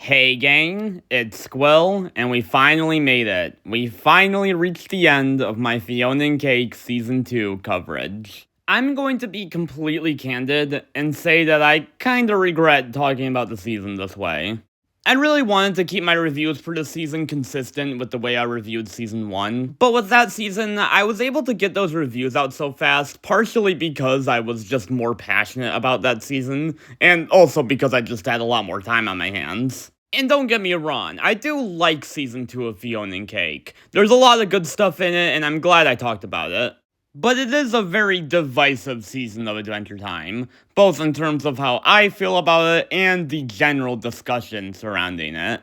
Hey gang, it's Squill, and we finally made it. We finally reached the end of my Fionna and Cake Season 2 coverage. I'm going to be completely candid and say that I kinda regret talking about the season this way. I really wanted to keep my reviews for this season consistent with the way I reviewed Season 1, but with that season, I was able to get those reviews out so fast, partially because I was just more passionate about that season, and also because I just had a lot more time on my hands. And don't get me wrong, I do like Season 2 of Fionna and Cake. There's a lot of good stuff in it, and I'm glad I talked about it. But it is a very divisive season of Adventure Time, both in terms of how I feel about it and the general discussion surrounding it.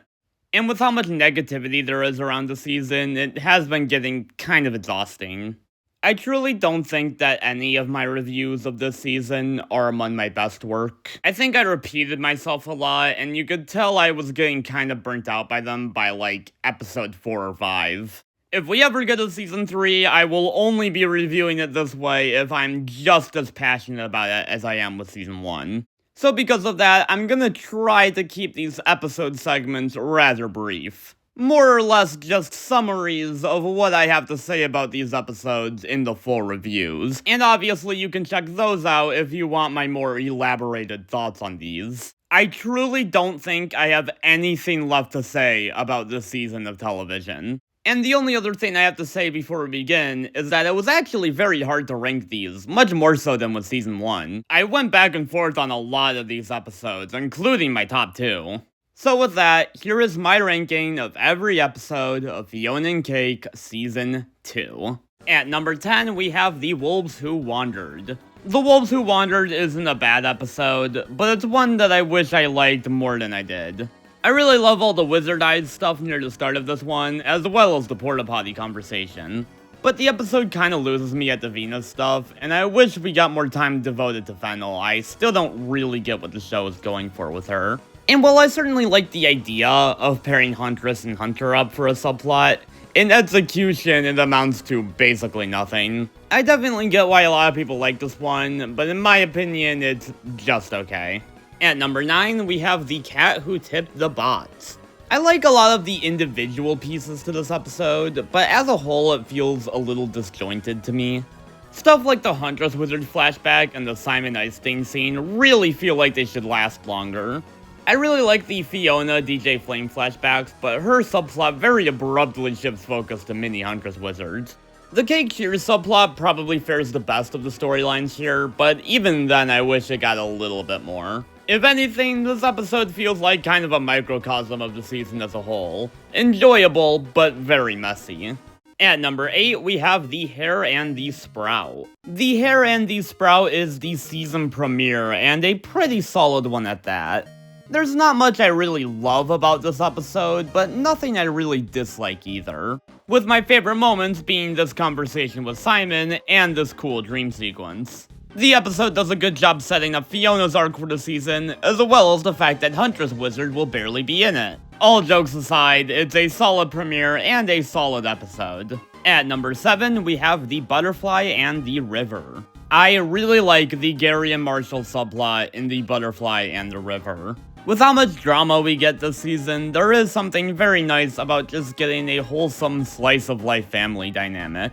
And with how much negativity there is around the season, it has been getting kind of exhausting. I truly don't think that any of my reviews of this season are among my best work. I think I repeated myself a lot, and you could tell I was getting kind of burnt out by them by like episode 4 or 5. If we ever get a Season 3, I will only be reviewing it this way if I'm just as passionate about it as I am with Season 1. So because of that, I'm gonna try to keep these episode segments rather brief. More or less just summaries of what I have to say about these episodes in the full reviews. And obviously you can check those out if you want my more elaborated thoughts on these. I truly don't think I have anything left to say about this season of television. And the only other thing I have to say before we begin is that it was actually very hard to rank these, much more so than with Season 1. I went back and forth on a lot of these episodes, including my top 2. So with that, here is my ranking of every episode of Fionna and Cake Season 2. At number 10, we have The Wolves Who Wandered. The Wolves Who Wandered isn't a bad episode, but it's one that I wish I liked more than I did. I really love all the Wizard Eyes stuff near the start of this one, as well as the porta potty conversation. But the episode kinda loses me at the Venus stuff, and I wish we got more time devoted to Fennel. I still don't really get what the show is going for with her. And while I certainly like the idea of pairing Huntress and Hunter up for a subplot, in execution it amounts to basically nothing. I definitely get why a lot of people like this one, but in my opinion it's just okay. At number 9, we have The Cat Who Tipped the Bots. I like a lot of the individual pieces to this episode, but as a whole it feels a little disjointed to me. Stuff like the Huntress Wizard flashback and the Simon Ice-Stain scene really feel like they should last longer. I really like the Fionna DJ Flame flashbacks, but her subplot very abruptly shifts focus to mini Huntress Wizards. The Cake Shears subplot probably fares the best of the storylines here, but even then I wish it got a little bit more. If anything, this episode feels like kind of a microcosm of the season as a whole. Enjoyable, but very messy. At number 8, we have The Hare and the Sprout. The Hare and the Sprout is the season premiere, and a pretty solid one at that. There's not much I really love about this episode, but nothing I really dislike either. With my favorite moments being this conversation with Simon and this cool dream sequence. The episode does a good job setting up Fionna's arc for the season, as well as the fact that Huntress Wizard will barely be in it. All jokes aside, it's a solid premiere and a solid episode. At number 7, we have The Butterfly and the River. I really like the Gary and Marshall subplot in The Butterfly and the River. With how much drama we get this season, there is something very nice about just getting a wholesome slice-of-life family dynamic.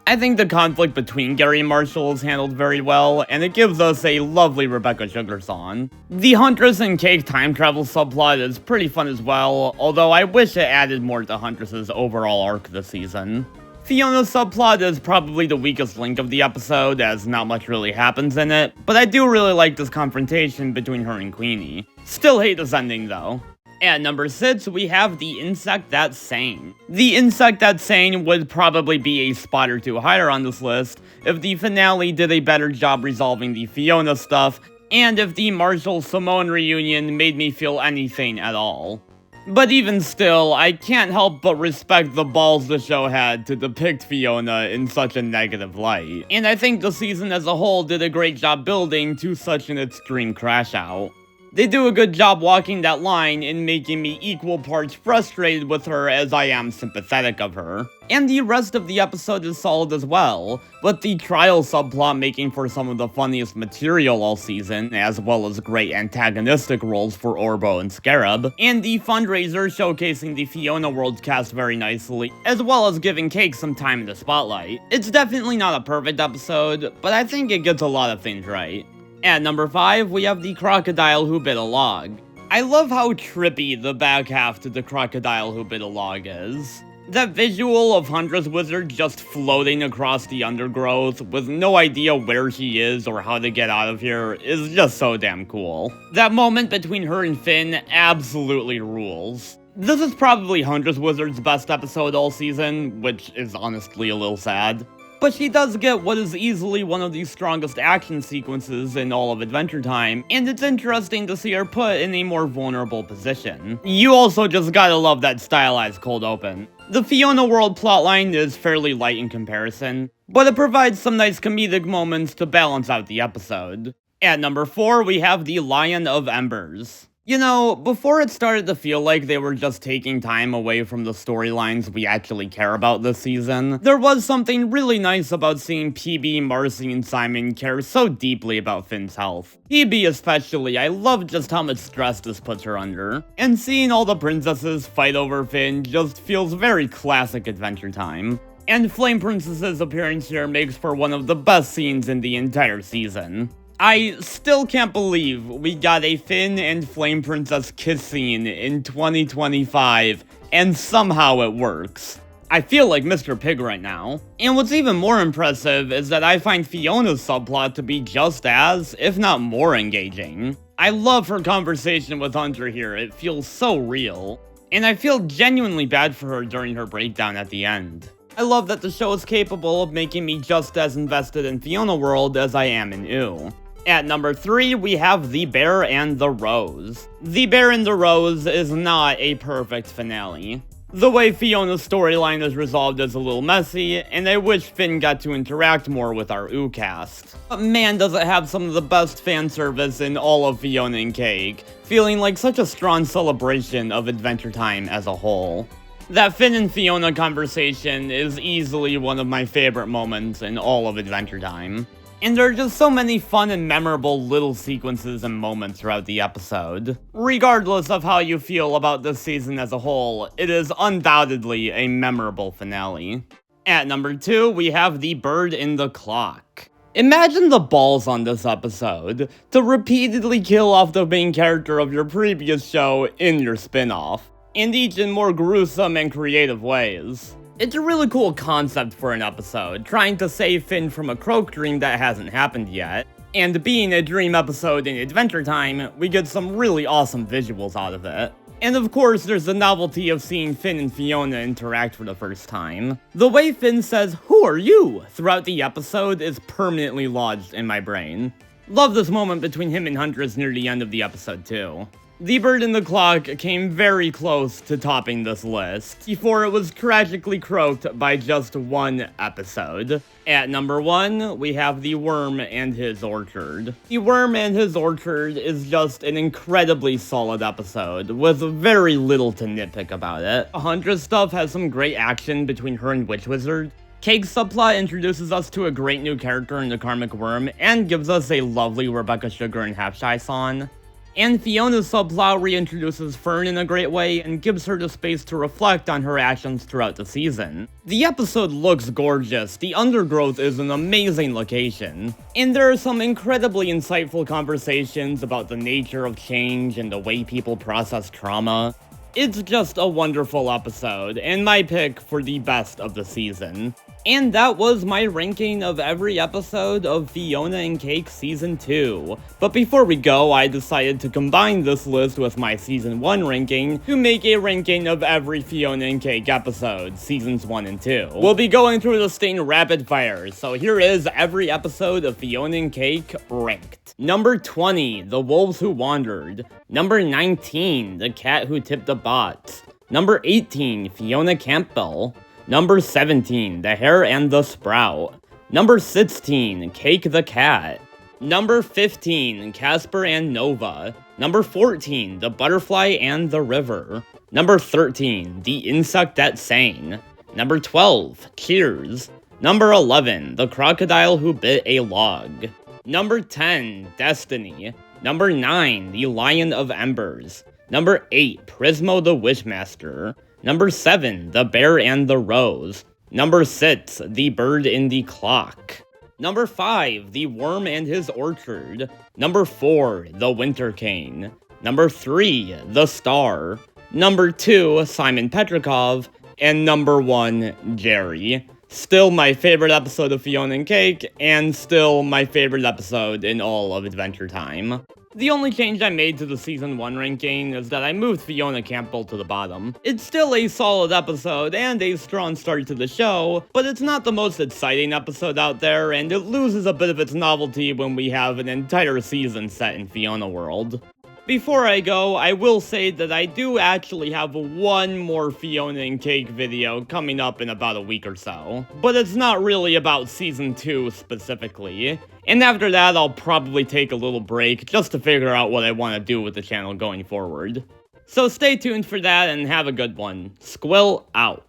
I think the conflict between Gary and Marshall is handled very well, and it gives us a lovely Rebecca Sugar song. The Huntress and Cake time travel subplot is pretty fun as well, although I wish it added more to Huntress's overall arc this season. Fionna's subplot is probably the weakest link of the episode, as not much really happens in it, but I do really like this confrontation between her and Queenie. Still hate this ending though. At number 6, we have The Insect That's Sane. The Insect That's Sane would probably be a spot or two higher on this list if the finale did a better job resolving the Fionna stuff, and if the Marshall-Simone reunion made me feel anything at all. But even still, I can't help but respect the balls the show had to depict Fionna in such a negative light. And I think the season as a whole did a great job building to such an extreme crash out. They do a good job walking that line and making me equal parts frustrated with her as I am sympathetic of her. And the rest of the episode is solid as well, with the trial subplot making for some of the funniest material all season, as well as great antagonistic roles for Orbo and Scarab, and the fundraiser showcasing the Fionna World cast very nicely, as well as giving Cake some time in the spotlight. It's definitely not a perfect episode, but I think it gets a lot of things right. At number 5, we have the crocodile who bit a log. I love how trippy the back half to the crocodile who bit a log is. That visual of Huntress Wizard just floating across the undergrowth with no idea where she is or how to get out of here is just so damn cool. That moment between her and Finn absolutely rules. This is probably Huntress Wizard's best episode all season, which is honestly a little sad. But she does get what is easily one of the strongest action sequences in all of Adventure Time, and it's interesting to see her put in a more vulnerable position. You also just gotta love that stylized cold open. The Fionna World plotline is fairly light in comparison, but it provides some nice comedic moments to balance out the episode. At number 4, we have the Lion of Embers. You know, before it started to feel like they were just taking time away from the storylines we actually care about this season, there was something really nice about seeing PB, Marcy, and Simon care so deeply about Finn's health. PB especially, I love just how much stress this puts her under. And seeing all the princesses fight over Finn just feels very classic Adventure Time. And Flame Princess's appearance here makes for one of the best scenes in the entire season. I still can't believe we got a Finn and Flame Princess kiss scene in 2025, and somehow it works. I feel like Mr. Pig right now. And what's even more impressive is that I find Fiona's subplot to be just as, if not more engaging. I love her conversation with Hunter here, it feels so real. And I feel genuinely bad for her during her breakdown at the end. I love that the show is capable of making me just as invested in Fionna World as I am in Ooh. At number 3, we have The Bear and the Rose. The Bear and the Rose is not a perfect finale. The way Fiona's storyline is resolved is a little messy, and I wish Finn got to interact more with our Ooh cast. But man, does it have some of the best fan service in all of Fionna and Cake, feeling like such a strong celebration of Adventure Time as a whole. That Finn and Fionna conversation is easily one of my favorite moments in all of Adventure Time. And there are just so many fun and memorable little sequences and moments throughout the episode. Regardless of how you feel about this season as a whole, it is undoubtedly a memorable finale. At number 2, we have The Bird in the Clock. Imagine the balls on this episode to repeatedly kill off the main character of your previous show in your spin-off, and each in more gruesome and creative ways. It's a really cool concept for an episode, trying to save Finn from a croak dream that hasn't happened yet. And being a dream episode in Adventure Time, we get some really awesome visuals out of it. And of course, there's the novelty of seeing Finn and Fionna interact for the first time. The way Finn says, "Who are you?" throughout the episode is permanently lodged in my brain. Love this moment between him and Huntress near the end of the episode too. The Bird in the Clock came very close to topping this list, before it was tragically croaked by just one episode. At number 1, we have The Worm and His Orchard. The Worm and His Orchard is just an incredibly solid episode, with very little to nitpick about it. Huntress stuff has some great action between her and Witch Wizard. Cake's subplot introduces us to a great new character in the Karmic Worm, and gives us a lovely Rebecca Sugar and Half Shy song. And Fiona's subplot reintroduces Fern in a great way and gives her the space to reflect on her actions throughout the season. The episode looks gorgeous, the undergrowth is an amazing location, and there are some incredibly insightful conversations about the nature of change and the way people process trauma. It's just a wonderful episode, and my pick for the best of the season. And that was my ranking of every episode of Fionna and Cake Season 2. But before we go, I decided to combine this list with my Season 1 ranking to make a ranking of every Fionna and Cake episode, Seasons 1 and 2. We'll be going through this thing rapid fire, so here is every episode of Fionna and Cake ranked. Number 20, The Wolves Who Wandered. Number 19, The Cat Who Tipped the Bots. Number 18, Fionna Campbell. Number 17, The Hare and the Sprout. Number 16, Cake the Cat. Number 15, Casper and Nova. Number 14, The Butterfly and the River. Number 13, The Insect That Sang. Number 12, Cheers. Number 11, The Crocodile Who Bit a Log. Number 10, Destiny. Number 9, The Lion of Embers. Number 8, Prismo the Wishmaster. Number 7, The Bear and the Rose. Number 6, The Bird in the Clock. Number 5, The Worm and His Orchard. Number 4, The Winter Cane. Number 3, The Star. Number 2, Simon Petrikov. And number 1, Jerry. Still my favorite episode of Fionna and Cake, and still my favorite episode in all of Adventure Time. The only change I made to the Season 1 ranking is that I moved Fionna Campbell to the bottom. It's still a solid episode and a strong start to the show, but it's not the most exciting episode out there, and it loses a bit of its novelty when we have an entire season set in Fionna World. Before I go, I will say that I do actually have one more Fionna and Cake video coming up in about a week or so, but it's not really about Season 2 specifically, and after that I'll probably take a little break just to figure out what I want to do with the channel going forward. So stay tuned for that and have a good one. Squill out.